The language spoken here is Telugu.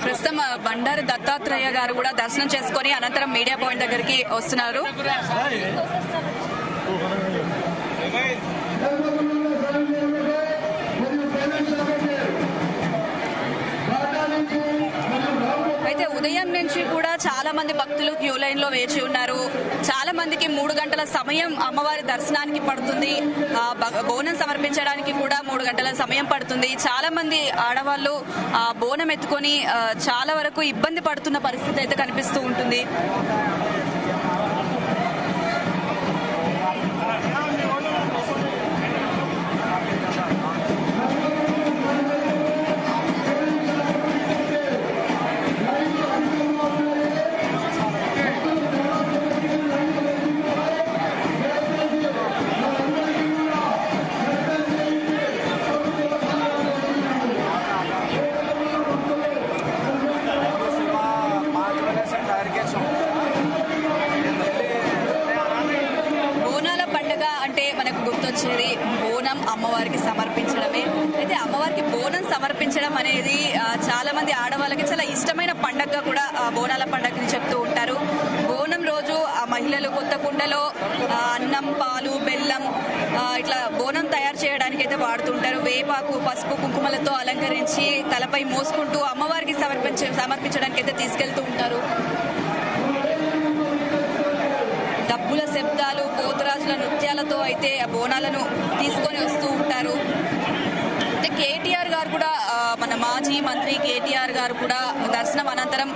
ప్రస్తుతం బండారు దత్తాత్రేయ గారు కూడా దర్శనం చేసుకుని అనంతరం మీడియా పాయింట్ దగ్గరికి వస్తున్నారు. అయితే ఉదయం నుంచి కూడా చాలా మంది భక్తులు క్యూ లైన్ లో వేచి ఉన్నారు. చాలా మందికి 3 గంటల సమయం అమ్మవారి దర్శనానికి పడుతుంది. బోనం సమర్పించడానికి కూడా 3 గంటల సమయం పడుతుంది. చాలా మంది ఆడవాళ్ళు బోనం ఎత్తుకొని చాలా వరకు ఇబ్బంది పడుతున్న పరిస్థితి అయితే కనిపిస్తూ ఉంటుంది. గుర్తొచ్చేది బోనం అమ్మవారికి సమర్పించడమే. అయితే అమ్మవారికి బోనం సమర్పించడం అనేది చాలా మంది ఆడవాళ్ళకి చాలా ఇష్టమైన పండగగా కూడా బోనాల పండగని చెప్తూ ఉంటారు. బోనం రోజు ఆ మహిళలు కొత్త కుండలో అన్నం, పాలు, బెల్లం ఇట్లా బోనం తయారు చేయడానికి అయితే వాడుతుంటారు. వేపాకు, పసుపు, కుంకుమలతో అలంకరించి తలపై మోసుకుంటూ అమ్మవారికి సమర్పించడానికి అయితే తీసుకెళ్తూ ఉంటారు. డబ్బుల శబ్దాలు, పోతురాజుల నృత్యాలతో అయితే ఆ బోనాలను తీసుకొని వస్తూ ఉంటారు. అయితే కేటీఆర్ గారు కూడా, మన మాజీ మంత్రి కేటీఆర్ గారు కూడా దర్శనం అనంతరం